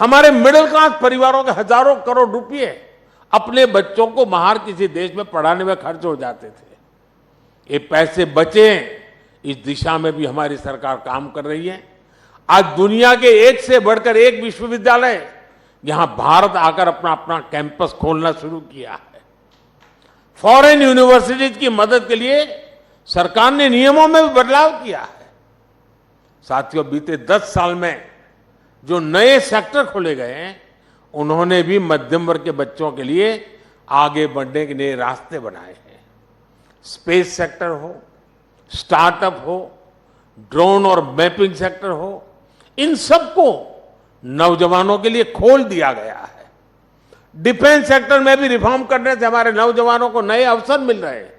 हमारे middle class परिवारों के हजारों करोड़ रुपए अपने बच्चों को बाहर किसी देश में पढ़ाने में खर्च हो जाते थे। ये पैसे बचे, इस दिशा में भी हमारी सरकार काम कर रही है। आज दुनिया के एक से बढ़कर एक विश्वविद्यालय यहां भारत आकर अपना अपना कैंपस खोलना शुरू किया है। फॉरेन यूनिवर्सिटीज की मदद के लिए सरकार ने नियमों में भी बदलाव किया है। साथियों, बीते 10 साल में जो नए सेक्टर खोले गए हैं, उन्होंने भी मध्यम वर्ग के बच्चों के लिए आगे बढ़ने के नए रास्ते बनाए हैं। स्पेस सेक्टर हो, स्टार्टअप हो, ड्रोन और मैपिंग सेक्टर हो, इन सबको नौजवानों के लिए खोल दिया गया है। डिफेंस सेक्टर में भी रिफॉर्म करने से हमारे नौजवानों को नए अवसर मिल रहे हैं।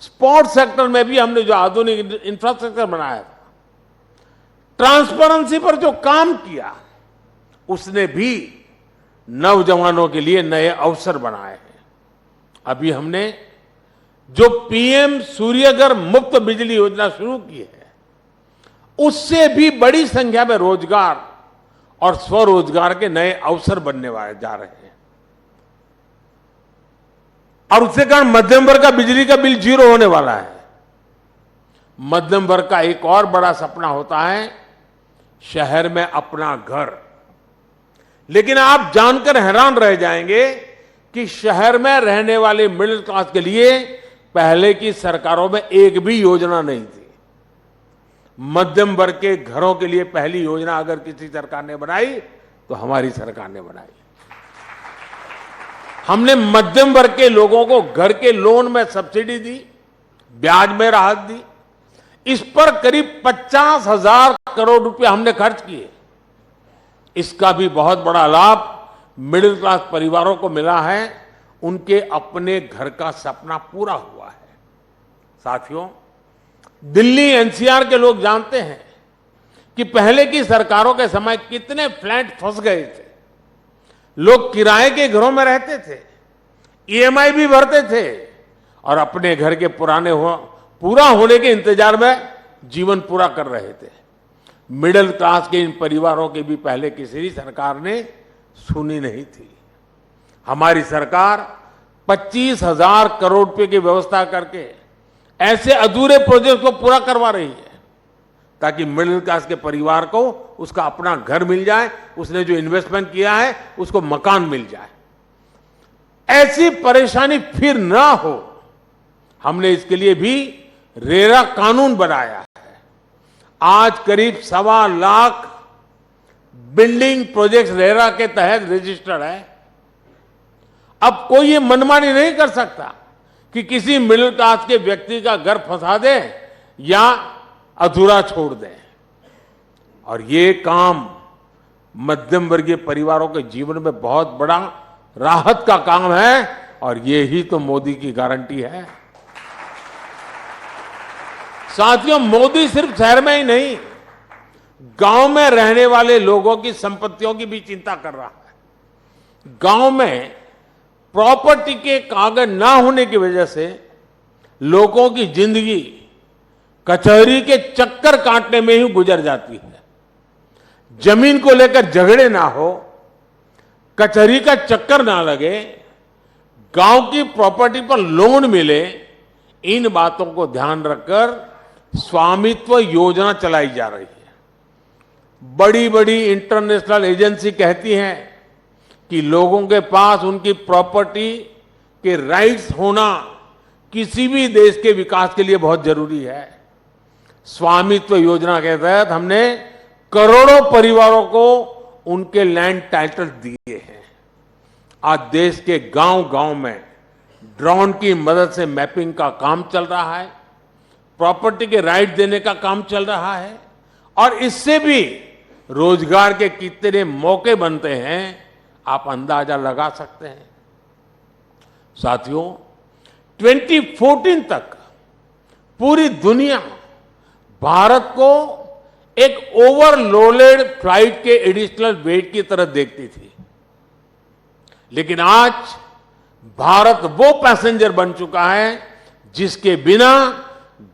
स्पोर्ट्स सेक्टर में भी हमने जो आधुनिक इंफ्रास्ट्रक्चर बनाया था, ट्रांसपेरेंसी पर जो काम किया, उसने भी नौजवानों के लिए नए अवसर बनाए हैं। अभी हमने जो पीएम सूर्यघर मुफ्त बिजली योजना शुरू की है, उससे भी बड़ी संख्या में रोजगार और स्वरोजगार के नए अवसर बनने वाले जा रहे हैं। और उसके कारण मध्यम वर्ग का बिजली का बिल 0 होने वाला है। मध्यम वर्ग का एक और बड़ा सपना होता है शहर में अपना घर। लेकिन आप जानकर हैरान रह जाएंगे कि शहर में रहने वाले मिडिल क्लास के लिए पहले की सरकारों में एक भी योजना नहीं थी। मध्यम वर्ग के घरों के लिए पहली योजना अगर किसी सरकार ने बनाई तो हमारी सरकार ने बनाई। हमने मध्यम वर्ग के लोगों को घर के लोन में सब्सिडी दी, ब्याज में राहत दी। इस पर करीब 50,000 करोड़ रुपए हमने खर्च किए। इसका भी बहुत बड़ा लाभ मिडिल क्लास परिवारों को मिला है। उनके अपने घर का सपना पूरा हुआ है। साथियों, दिल्ली एनसीआर के लोग जानते हैं कि पहले की सरकारों के समय कितने फ्लैट फंस गए थे। लोग किराए के घरों में रहते थे, ईएमआई भी भरते थे और अपने घर के पूरा होने के इंतजार में जीवन पूरा कर रहे थे। मिडिल क्लास के इन परिवारों की भी पहले किसी सरकार ने सुनी नहीं थी। हमारी सरकार 25,000 करोड़ रुपए की व्यवस्था करके ऐसे अधूरे प्रोजेक्ट को पूरा करवा रही है ताकि मिडिल क्लास के परिवार को उसका अपना घर मिल जाए, उसने जो इन्वेस्टमेंट किया है उसको मकान मिल जाए, ऐसी परेशानी फिर ना हो। हमने इसके लिए भी रेरा कानून बनाया है। आज करीब 1.25 लाख बिल्डिंग प्रोजेक्ट्स रेरा के तहत रजिस्टर्ड है। अब कोई ये मनमानी नहीं कर सकता कि किसी मिडिल क्लास के व्यक्ति का घर फंसा दे या अधूरा छोड़ दे। और ये काम मध्यम वर्गीय परिवारों के जीवन में बहुत बड़ा राहत का काम है और ये ही तो मोदी की गारंटी है। साथियों, मोदी सिर्फ शहर में ही नहीं, गांव में रहने वाले लोगों की संपत्तियों की भी चिंता कर रहा है। गांव में प्रॉपर्टी के कागज ना होने की वजह से लोगों की जिंदगी कचहरी के चक्कर काटने में ही गुजर जाती है। जमीन को लेकर झगड़े ना हो, कचहरी का चक्कर ना लगे, गांव की प्रॉपर्टी पर लोन मिले, इन बातों को ध्यान रखकर स्वामित्व योजना चलाई जा रही है। बड़ी बड़ी इंटरनेशनल एजेंसी कहती हैं कि लोगों के पास उनकी प्रॉपर्टी के राइट्स होना किसी भी देश के विकास के लिए बहुत जरूरी है। स्वामित्व योजना के तहत हमने करोड़ों परिवारों को उनके लैंड टाइटल दिए हैं। आज देश के गांव-गांव में ड्रोन की मदद से मैपिंग का काम चल रहा है, प्रॉपर्टी के राइट देने का काम चल रहा है और इससे भी रोजगार के कितने मौके बनते हैं, आप अंदाजा लगा सकते हैं। साथियों, 2014 तक पूरी दुनिया भारत को एक ओवरलोडेड फ्लाइट के एडिशनल वेट की तरह देखती थी, लेकिन आज भारत वो पैसेंजर बन चुका है जिसके बिना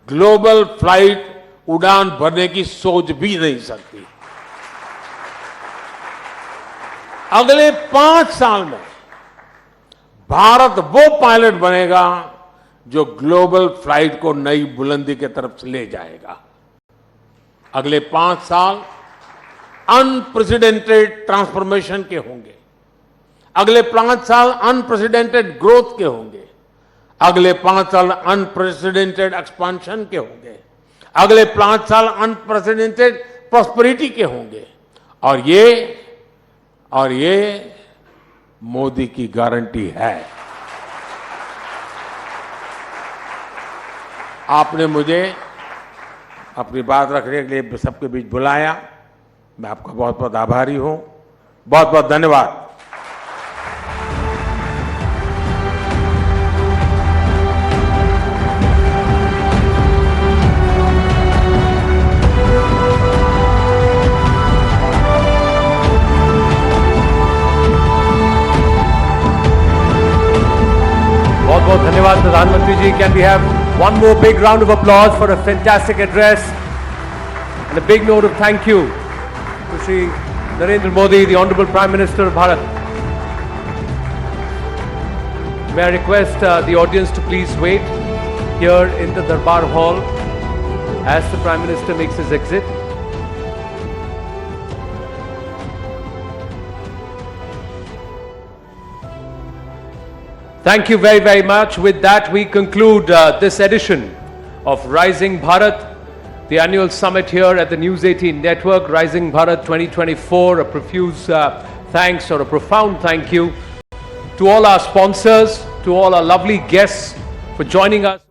ग्लोबल फ्लाइट उड़ान भरने की सोच भी नहीं सकती। अगले 5 साल में भारत वो पायलट बनेगा जो ग्लोबल फ्लाइट को नई बुलंदी की तरफ ले जाएगा। अगले 5 साल अनप्रेसिडेंटेड ट्रांसफॉर्मेशन के होंगे। अगले 5 साल अनप्रेसिडेंटेड ग्रोथ के होंगे। अगले 5 साल अनप्रेसिडेंटेड एक्सपांशन के होंगे। अगले 5 साल अनप्रेसिडेंटेड प्रॉस्पेरिटी के होंगे। और ये मोदी की गारंटी है। आपने मुझे अपनी बात रखने के लिए सबके बीच बुलाया, मैं आपका बहुत बहुत आभारी हूं। बहुत बहुत धन्यवाद। बहुत बहुत धन्यवाद प्रधानमंत्री जी। Can we have one more big round of applause for a fantastic address and a big note of thank you to Shri Narendra Modi, the Honorable Prime Minister of Bharat. May I request the audience to please wait here in the Darbar Hall as the Prime Minister makes his exit. Thank you very, very much. With that, we conclude this edition of Rising Bharat, the annual summit here at the News 18 Network, Rising Bharat 2024. A profuse thanks or a profound thank you to all our sponsors, to all our lovely guests for joining us.